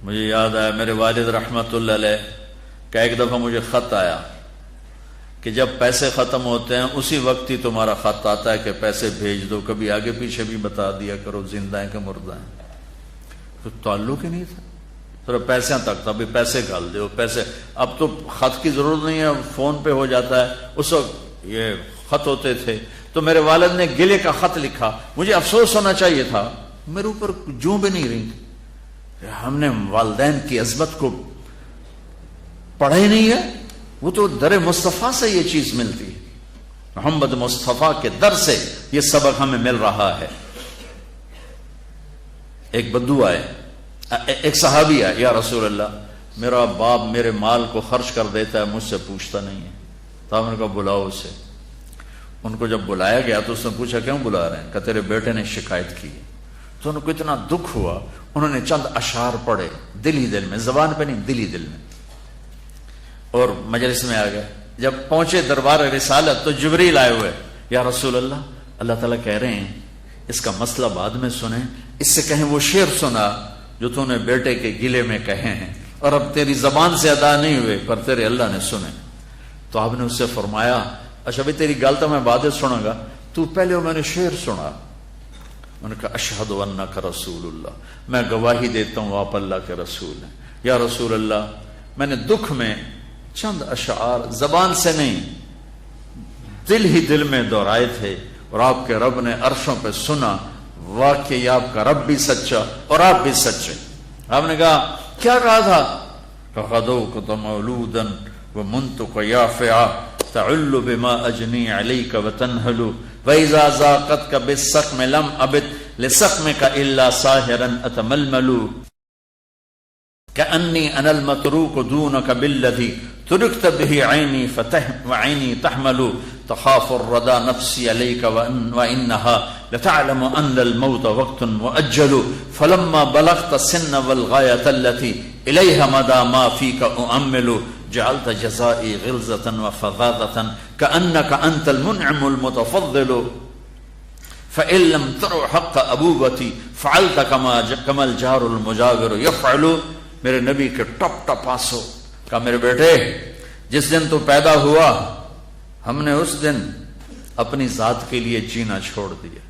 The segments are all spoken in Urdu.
مجھے یاد آیا میرے والد رحمت اللہ علیہ کا ایک دفعہ مجھے خط آیا کہ جب پیسے ختم ہوتے ہیں اسی وقت ہی تمہارا خط آتا ہے کہ پیسے بھیج دو، کبھی آگے پیچھے بھی بتا دیا کرو زندہ ہیں کہ مردہ ہیں۔ تو تعلق ہی نہیں تھا، صرف پیسے تک تھا، بھی پیسے گھال دو پیسے۔ اب تو خط کی ضرورت نہیں ہے، فون پہ ہو جاتا ہے، اس وقت یہ خط ہوتے تھے۔ تو میرے والد نے گلے کا خط لکھا، مجھے افسوس ہونا چاہیے تھا، میرے اوپر جوں بھی نہیں رہی، ہم نے والدین کی عظمت کو پڑھا ہی نہیں ہے۔ وہ تو در مصطفیٰ سے یہ چیز ملتی ہے، محمد مصطفیٰ کے در سے یہ سبق ہمیں مل رہا ہے۔ ایک بدو آئے، ایک صحابی آئے، یا رسول اللہ میرا باپ میرے مال کو خرچ کر دیتا ہے، مجھ سے پوچھتا نہیں ہے۔ تو ہم نے کہا بلاؤ اسے۔ ان کو جب بلایا گیا تو اس نے پوچھا کیوں بلا رہے ہیں؟ کہ تیرے بیٹے نے شکایت کی۔ تو ان کو اتنا دکھ ہوا، انہوں نے چند اشعار پڑھے دل ہی دل میں، زبان پہ نہیں، دل ہی دل میں، اور مجلس میں آ گئے۔ جب پہنچے دربار رسالت تو جبریل آئے ہوئے، یا رسول اللہ اللہ تعالیٰ کہہ رہے ہیں اس کا مسئلہ بعد میں سنیں، اس سے کہیں وہ شعر سنا جو تو نے بیٹے کے گلے میں کہے ہیں، اور اب تیری زبان سے ادا نہیں ہوئے پر تیرے اللہ نے سنے۔ تو آپ نے اس سے فرمایا اچھا بھائی تیری گل تو میں بعد سنوں گا، تو پہلے میں نے شعر سنا۔ انہوں نے کہا اشہد انک رسول اللہ، میں گواہی دیتا ہوں آپ اللہ کے رسول ہیں۔ یا رسول اللہ میں نے دکھ میں چند اشعار زبان سے نہیں دل ہی دل میں دہرائے تھے، اور آپ کے رب نے عرشوں پہ سنا، واقعی آپ کا رب بھی سچا اور آپ بھی سچے۔ آپ نے کہا کیا کہا تھا؟ فَغَدَوْكَ مَوْلُودًا وَمُنْتُكَ يَافِعًا تَعُلُّ بِمَا أَجْنِي عَلَيْكَ وَتَنْهَلُ وَإِذَا زَاقَتْكَ بِالسَّقْمِ لَمْ أَبِدْ لِسَقْمِكَ إِلَّا سَاهِرًا أَتَمَلْمَلُ كأني أنا المتروك دونك بالذي تركت به عيني وعيني تحمل تخاف الردى نفسي عليك وإنها لتعلم أن الموت وقت مؤجل فلما بلغت السن والغاية التي إليها مدى ما فيك أؤمل جعلت جزائي غلظة وفظاظة كأنك أنت المنعم المتفضل فإن لم تروا حق أبوبتي فعلت كما الجار المجاور يفعل۔ میرے نبی کے ٹپ ٹپ آنسو، کہا میرے بیٹے جس دن تو پیدا ہوا ہم نے اس دن اپنی ذات کے لیے جینا چھوڑ دیا،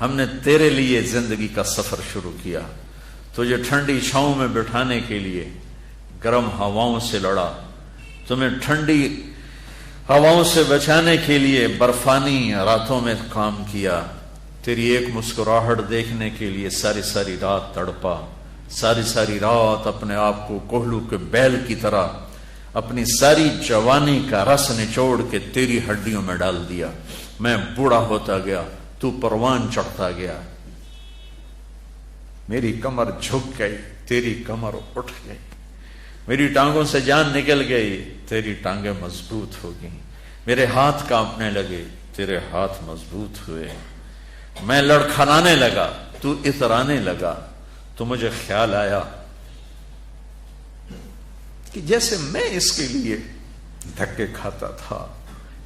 ہم نے تیرے لیے زندگی کا سفر شروع کیا، تجھے ٹھنڈی چھاؤں میں بٹھانے کے لیے گرم ہواؤں سے لڑا، تمہیں ٹھنڈی ہواؤں سے بچانے کے لیے برفانی راتوں میں کام کیا، تیری ایک مسکراہٹ دیکھنے کے لیے ساری ساری رات تڑپا، ساری ساری رات اپنے آپ کو کوہلو کے بیل کی طرح اپنی ساری جوانی کا رس نچوڑ کے تیری ہڈیوں میں ڈال دیا۔ میں بوڑھا ہوتا گیا، تو پروان چڑھتا گیا، میری کمر جھک گئی، تیری کمر اٹھ گئی، میری ٹانگوں سے جان نکل گئی، تیری ٹانگیں مضبوط ہو گئیں، میرے ہاتھ کانپنے لگے، تیرے ہاتھ مضبوط ہوئے، میں لڑکھڑانے لگا، تو اترانے لگا۔ تو مجھے خیال آیا کہ جیسے میں اس کے لیے دھکے کھاتا تھا،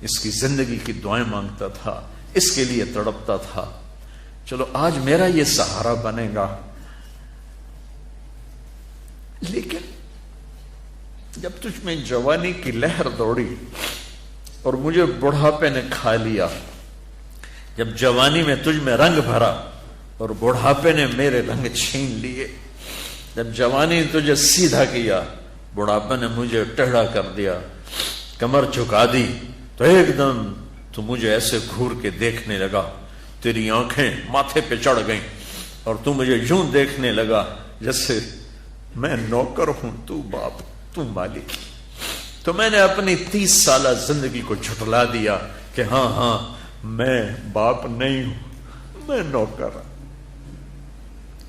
اس کی زندگی کی دعائیں مانگتا تھا، اس کے لیے تڑپتا تھا، چلو آج میرا یہ سہارا بنے گا۔ لیکن جب تجھ میں جوانی کی لہر دوڑی اور مجھے بڑھاپے نے کھا لیا، جب جوانی میں تجھ میں رنگ بھرا اور بڑھاپے نے میرے رنگ چھین لیے، جب جوانی نے تجھے سیدھا کیا، بڑھاپے نے مجھے ٹیڑھا کر دیا، کمر جھکا دی، تو ایک دم تو مجھے ایسے گھور کے دیکھنے لگا، تیری آنکھیں ماتھے پہ چڑھ گئیں اور تو مجھے یوں دیکھنے لگا جیسے میں نوکر ہوں، تو باپ، تو مالک۔ تو میں نے اپنی 30 سالہ زندگی کو جھٹلا دیا کہ ہاں میں باپ نہیں ہوں، میں نوکر ہوں،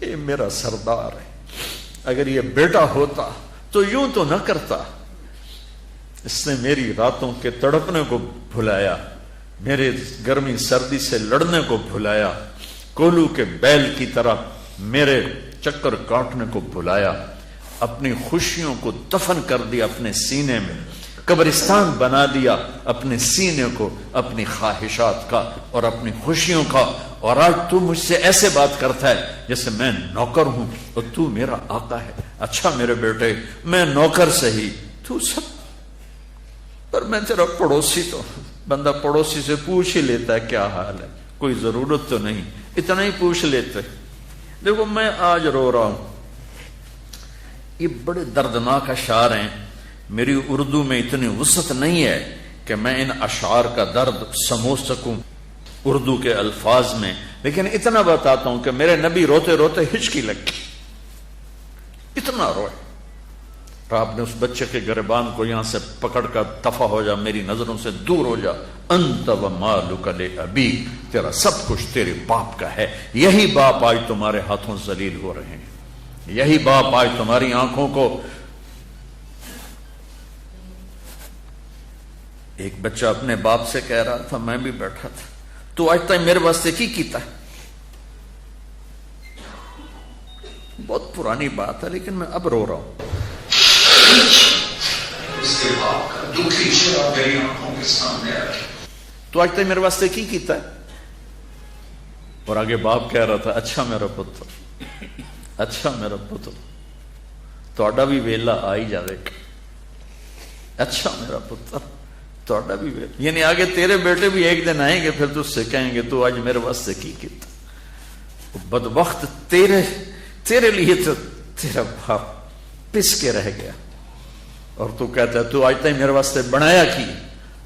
یہ میرا سردار ہے، اگر یہ بیٹا ہوتا تو یوں تو نہ کرتا۔ اس نے میری راتوں کے تڑپنے کو بھلایا، میرے گرمی سردی سے لڑنے کو بھلایا، کولو کے بیل کی طرح میرے چکر کاٹنے کو بھلایا، اپنی خوشیوں کو دفن کر دیا اپنے سینے میں، قبرستان بنا دیا اپنے سینے کو اپنی خواہشات کا اور اپنی خوشیوں کا، اور آج تو مجھ سے ایسے بات کرتا ہے جیسے میں نوکر ہوں اور تو میرا آقا ہے۔ اچھا میرے بیٹے، میں نوکر سہی، تو سب، پر میں تیرا پڑوسی، تو بندہ پڑوسی سے پوچھ ہی لیتا ہے کیا حال ہے، کوئی ضرورت تو نہیں، اتنا ہی پوچھ لیتے۔ دیکھو میں آج رو رہا ہوں، یہ بڑے دردناک اشعار ہیں، میری اردو میں اتنی وسعت نہیں ہے کہ میں ان اشعار کا درد سمجھ سکوں اردو کے الفاظ میں، لیکن اتنا بتاتا ہوں کہ میرے نبی روتے روتے ہچکی لگی، اتنا روئے۔ اور آپ نے اس بچے کے گریبان کو یہاں سے پکڑ کر دفع ہو جا، میری نظروں سے دور ہو جا، انت و مالک لابی، تیرا سب کچھ تیرے باپ کا ہے۔ یہی باپ آج تمہارے ہاتھوں ذلیل ہو رہے ہیں، یہی باپ آج تمہاری آنکھوں کو۔ ایک بچہ اپنے باپ سے کہہ رہا تھا، میں بھی بیٹھا تھا، تو آج تک میرے واسطے کی کیتا ہے؟ بہت پرانی بات ہے لیکن میں اب رو رہا ہوں۔ اس کے باپ کا دکھی چہرہ میری آنکھوں کے سامنے آ گیا، تو آج تک میرے واسطے کی کیتا ہے؟ اور آگے باپ کہہ رہا تھا، اچھا میرا پتر، اچھا میرا پتر، تہاڈا بھی ویلا آ ہی جاوے گا، اچھا میرا پتر تہاڈا بھی ویلا، یعنی آگے تیرے بیٹے بھی ایک دن آئیں گے، پھر تجھ سے کہیں گے تو آج میرے واسطے کی کیتا؟ بدبخت، تیرے لیے تو تیرا باپ پس کے رہ گیا، اور تو کہتا ہے تو آج تک میرے واسطے بنایا کی،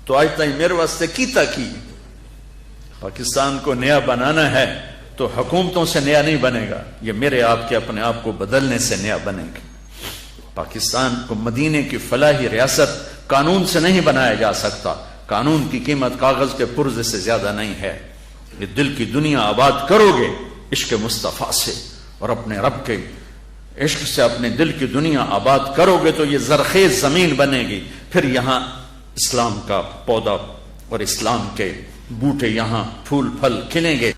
تو آج تک میرے واسطے کیتا کی۔ پاکستان کو نیا بنانا ہے تو حکومتوں سے نیا نہیں بنے گا، یہ میرے آپ کے اپنے آپ کو بدلنے سے نیا بنے گا۔ پاکستان کو مدینے کی فلاحی ریاست قانون سے نہیں بنایا جا سکتا، قانون کی قیمت کاغذ کے پرزے سے زیادہ نہیں ہے۔ یہ دل کی دنیا آباد کرو گے عشق مصطفیٰ سے، اور اپنے رب کے عشق سے اپنے دل کی دنیا آباد کرو گے تو یہ زرخیز زمین بنے گی، پھر یہاں اسلام کا پودا اور اسلام کے بوٹے یہاں پھول پھل کھلیں گے۔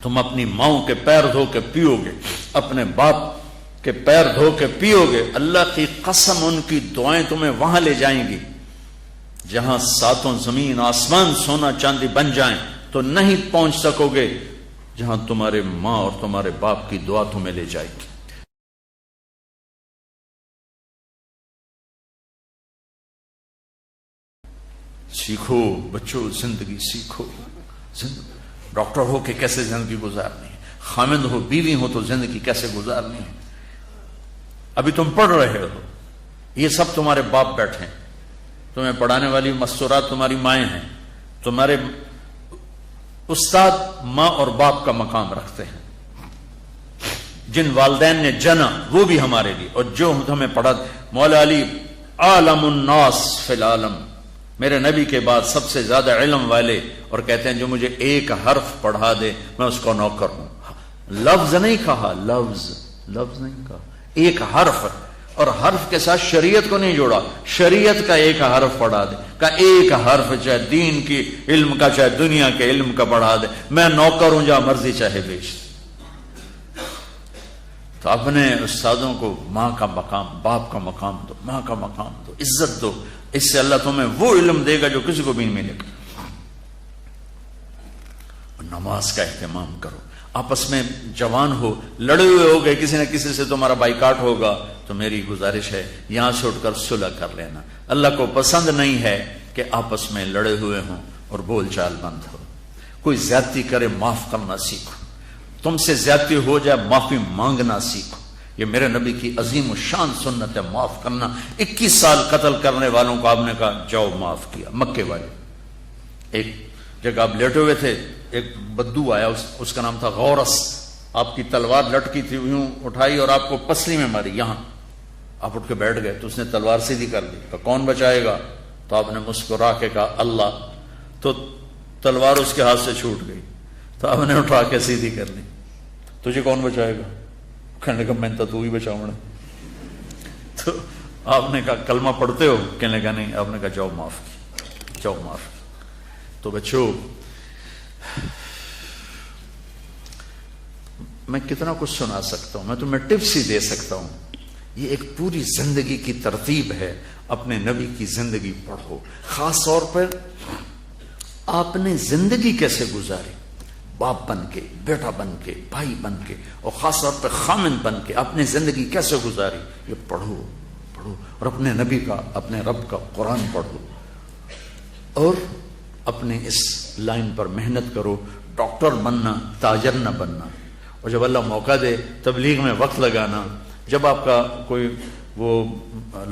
تم اپنی ماؤں کے پیر دھو کے پیو گے، اپنے باپ کے پیر دھو کے پیو گے، اللہ کی قسم ان کی دعائیں تمہیں وہاں لے جائیں گی جہاں ساتوں زمین آسمان سونا چاندی بن جائیں تو نہیں پہنچ سکو گے جہاں تمہارے ماں اور تمہارے باپ کی دعا تمہیں لے جائے گی۔ سیکھو بچوں، زندگی سیکھو، ڈاکٹر ہو کہ کیسے زندگی گزارنی ہے، خامند ہو بیوی ہو تو زندگی کیسے گزارنی ہے۔ ابھی تم پڑھ رہے ہو، یہ سب تمہارے باپ بیٹھے ہیں، تمہیں پڑھانے والی مستورات تمہاری مائیں ہیں، تمہارے استاد ماں اور باپ کا مقام رکھتے ہیں، جن والدین نے جنا وہ بھی ہمارے لیے، اور جو ہمیں پڑھا۔ مولا علی عالم الناس فی العالم، میرے نبی کے بعد سب سے زیادہ علم والے، اور کہتے ہیں جو مجھے ایک حرف پڑھا دے میں اس کو نوکر ہوں۔ لفظ نہیں کہا، لفظ نہیں کہا، ایک حرف، اور حرف کے ساتھ شریعت کو نہیں جوڑا، شریعت کا ایک حرف پڑھا دے، کا ایک حرف، چاہے دین کی علم کا چاہے دنیا کے علم کا پڑھا دے، میں نوکر ہوں، جہاں مرضی چاہے بیچ۔ تو اپنے استادوں کو ماں کا مقام، باپ کا مقام دو، ماں کا مقام دو، عزت دو، اس سے اللہ تمہیں وہ علم دے گا جو کسی کو بھی نہیں ملے گا۔ نماز کا اہتمام کرو، آپس میں جوان ہو، لڑے ہوئے ہو گئے، کسی نہ کسی سے تمہارا بائیکاٹ ہوگا تو میری گزارش ہے یہاں سے اٹھ کر صلح کر لینا۔ اللہ کو پسند نہیں ہے کہ آپس میں لڑے ہوئے ہوں اور بول چال بند ہو۔ کوئی زیادتی کرے معاف کرنا سیکھو، تم سے زیادتی ہو جائے معافی مانگنا سیکھو، یہ میرے نبی کی عظیم الشان سنت ہے، معاف کرنا۔ 21 سال قتل کرنے والوں کو آپ نے کہا جاؤ معاف کیا، مکے والے۔ ایک جگہ آپ لیٹے ہوئے تھے، ایک بدو آیا، اس کا نام تھا غورس، آپ کی تلوار لٹکی تھی، یوں اٹھائی اور آپ کو پسلی میں ماری، یہاں آپ اٹھ کے بیٹھ گئے تو اس نے تلوار سیدھی کر دی، کہا کون بچائے گا؟ تو آپ نے مسکرا کے کہا اللہ، تو تلوار اس کے ہاتھ سے چھوٹ گئی، تو آپ نے اٹھا کے سیدھی کر لی، تجھے کون بچائے گا؟ کہنے لگا میں تو ہی بچاؤں گا۔ تو آپ نے کہا کلمہ پڑھتے ہو؟ کہنے لگا نہیں۔ آپ نے کہا جاؤ معاف کی، جاؤ معاف کی۔ تو بچوں، میں کتنا کچھ سنا سکتا ہوں، میں تمہیں ٹپس ہی دے سکتا ہوں، یہ ایک پوری زندگی کی ترتیب ہے۔ اپنے نبی کی زندگی پڑھو، خاص طور پر آپ نے زندگی کیسے گزاری، باپ بن کے، بیٹا بن کے، بھائی بن کے، اور خاص طور پہ خامن بن کے آپ نے زندگی کیسے گزاری، یہ پڑھو پڑھو، اور اپنے نبی کا، اپنے رب کا قرآن پڑھو، اور اپنے اس لائن پر محنت کرو، ڈاکٹر بننا، تاجر نہ بننا، اور جب اللہ موقع دے تبلیغ میں وقت لگانا، جب آپ کا کوئی وہ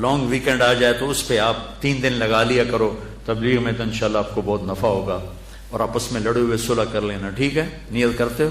لانگ ویکنڈ آ جائے تو اس پہ آپ 3 دن لگا لیا کرو تبلیغ میں، تو انشاءاللہ آپ کو بہت نفع ہوگا، اور آپس میں لڑے ہوئے صلح کر لینا، ٹھیک ہے؟ نیت کرتے ہو؟